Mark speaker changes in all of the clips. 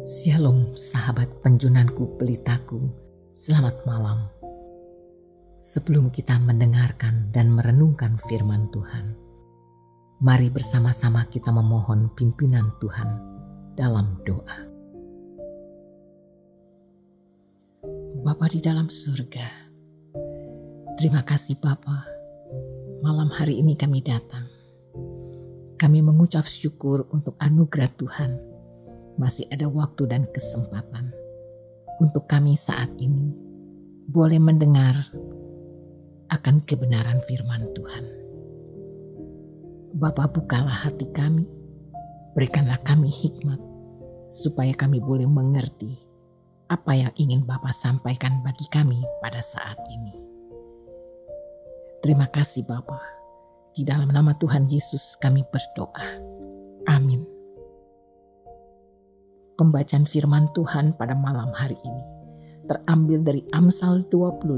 Speaker 1: Shalom sahabat penjunanku pelitaku, selamat malam. Sebelum kita mendengarkan dan merenungkan firman Tuhan, mari bersama-sama kita memohon pimpinan Tuhan dalam doa. Bapa di dalam surga, terima kasih Bapa, malam hari ini kami datang. Kami mengucap syukur untuk anugerah Tuhan. Masih ada waktu dan kesempatan untuk kami saat ini boleh mendengar akan kebenaran firman Tuhan. Bapa, bukalah hati kami, berikanlah kami hikmat supaya kami boleh mengerti apa yang ingin Bapa sampaikan bagi kami pada saat ini. Terima kasih Bapa, di dalam nama Tuhan Yesus kami berdoa. Amin. Pembacaan firman Tuhan pada malam hari ini terambil dari Amsal 25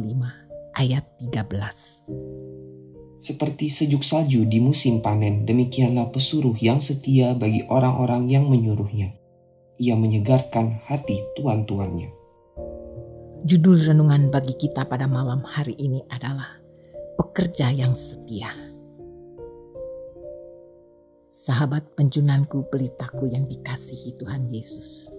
Speaker 1: ayat 13.
Speaker 2: Seperti sejuk salju di musim panen, demikianlah pesuruh yang setia bagi orang-orang yang menyuruhnya. Ia menyegarkan hati tuan-tuannya.
Speaker 1: Judul renungan bagi kita pada malam hari ini adalah Pekerja yang Setia. Sahabat penjunanku pelitaku yang dikasihi Tuhan Yesus.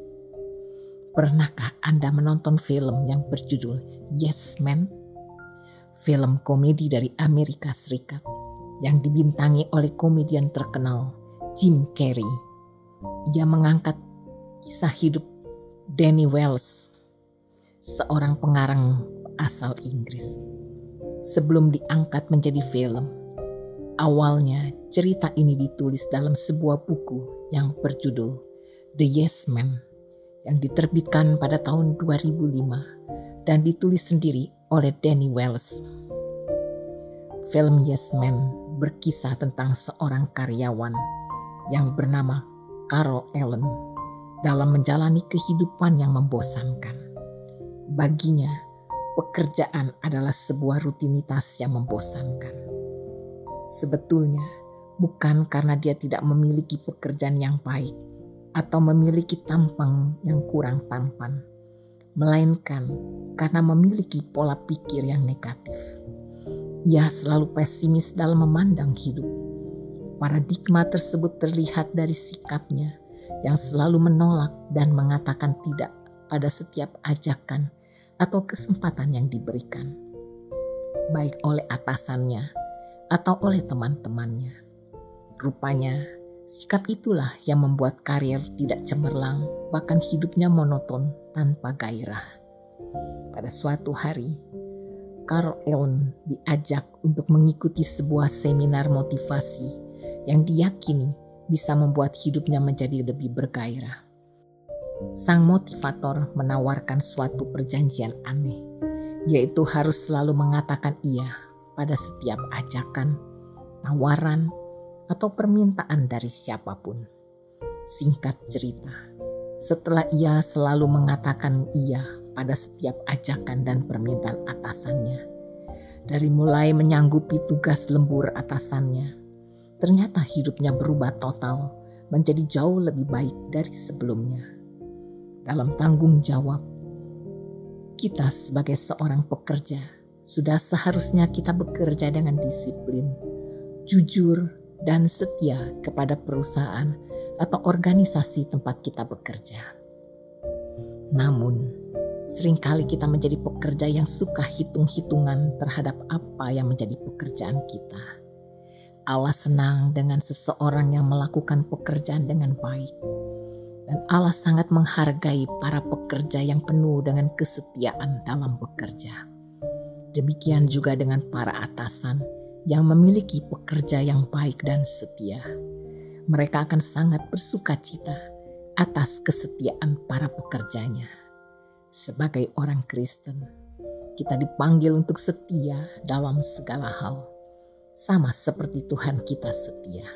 Speaker 1: Pernahkah Anda menonton film yang berjudul Yes Man? Film komedi dari Amerika Serikat yang dibintangi oleh komedian terkenal Jim Carrey. Ia mengangkat kisah hidup Danny Wells, seorang pengarang asal Inggris. Sebelum diangkat menjadi film, awalnya cerita ini ditulis dalam sebuah buku yang berjudul The Yes Man yang diterbitkan pada tahun 2005 dan ditulis sendiri oleh Danny Wells. Film Yes Man berkisah tentang seorang karyawan yang bernama Carl Allen dalam menjalani kehidupan yang membosankan. Baginya, pekerjaan adalah sebuah rutinitas yang membosankan. Sebetulnya bukan karena dia tidak memiliki pekerjaan yang baik atau memiliki tampang yang kurang tampan, melainkan karena memiliki pola pikir yang negatif. Ia selalu pesimis dalam memandang hidup. Paradigma tersebut terlihat dari sikapnya yang selalu menolak dan mengatakan tidak pada setiap ajakan atau kesempatan yang diberikan, baik oleh atasannya atau oleh teman-temannya. Rupanya, sikap itulah yang membuat karir tidak cemerlang, bahkan hidupnya monoton tanpa gairah. Pada suatu hari, Carl Allen diajak untuk mengikuti sebuah seminar motivasi yang diyakini bisa membuat hidupnya menjadi lebih bergairah. Sang motivator menawarkan suatu perjanjian aneh, yaitu harus selalu mengatakan iya pada setiap ajakan, tawaran, atau permintaan dari siapapun. Singkat cerita, setelah ia selalu mengatakan iya pada setiap ajakan dan permintaan atasannya, dari mulai menyanggupi tugas lembur atasannya, ternyata hidupnya berubah total menjadi jauh lebih baik dari sebelumnya. Dalam tanggung jawab, kita sebagai seorang pekerja sudah seharusnya kita bekerja dengan disiplin, jujur, dan setia kepada perusahaan atau organisasi tempat kita bekerja. Namun, seringkali kita menjadi pekerja yang suka hitung-hitungan terhadap apa yang menjadi pekerjaan kita. Allah senang dengan seseorang yang melakukan pekerjaan dengan baik. Dan Allah sangat menghargai para pekerja yang penuh dengan kesetiaan dalam bekerja. Demikian juga dengan para atasan yang memiliki pekerja yang baik dan setia. Mereka akan sangat bersukacita atas kesetiaan para pekerjanya. Sebagai orang Kristen, kita dipanggil untuk setia dalam segala hal. Sama seperti Tuhan kita setia.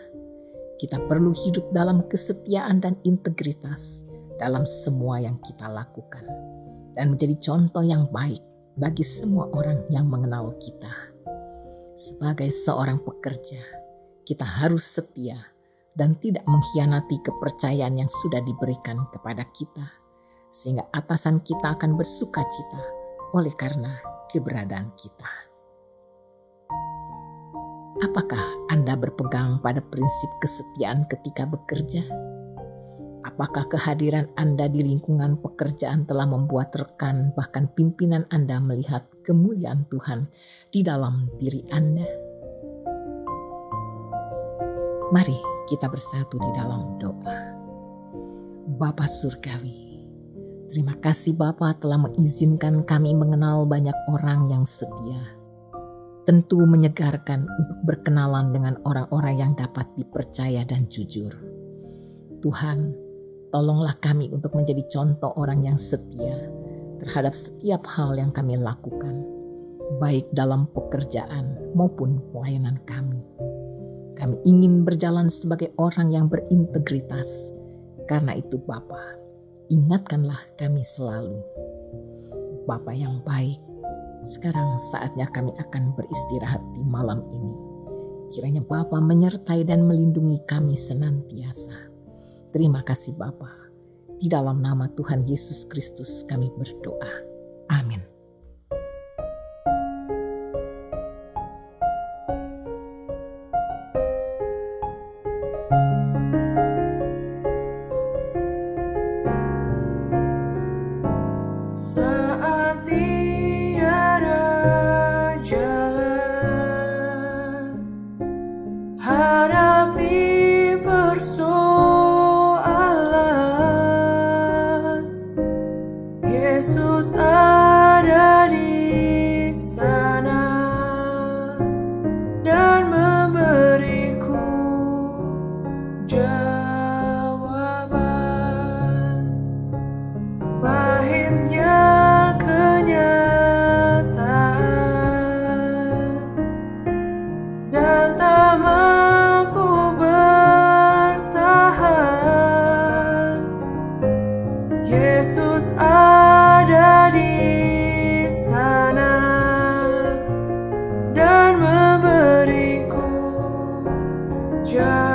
Speaker 1: Kita perlu hidup dalam kesetiaan dan integritas dalam semua yang kita lakukan. Dan menjadi contoh yang baik bagi semua orang yang mengenal kita. Sebagai seorang pekerja, kita harus setia dan tidak mengkhianati kepercayaan yang sudah diberikan kepada kita sehingga atasan kita akan bersuka cita oleh karena keberadaan kita. Apakah Anda berpegang pada prinsip kesetiaan ketika bekerja? Apakah kehadiran Anda di lingkungan pekerjaan telah membuat rekan bahkan pimpinan Anda melihat kemuliaan Tuhan di dalam diri Anda? Mari kita bersatu di dalam doa. Bapa Surgawi, terima kasih Bapa telah mengizinkan kami mengenal banyak orang yang setia. Tentu menyegarkan untuk berkenalan dengan orang-orang yang dapat dipercaya dan jujur. Tuhan, tolonglah kami untuk menjadi contoh orang yang setia terhadap setiap hal yang kami lakukan, baik dalam pekerjaan maupun pelayanan kami. Kami ingin berjalan sebagai orang yang berintegritas. Karena itu Bapa, ingatkanlah kami selalu. Bapa yang baik, sekarang saatnya kami akan beristirahat di malam ini. Kiranya Bapa menyertai dan melindungi kami senantiasa. Terima kasih Bapa. Di dalam nama Tuhan Yesus Kristus kami berdoa. Amin.
Speaker 3: Saat tiada jalan, hadapi persoalan, Yesus ada di sana dan memberiku jawaban. Pahitnya kenyataan dan tak mampu bertahan, Yesus ada di sana dan memberiku jawaban.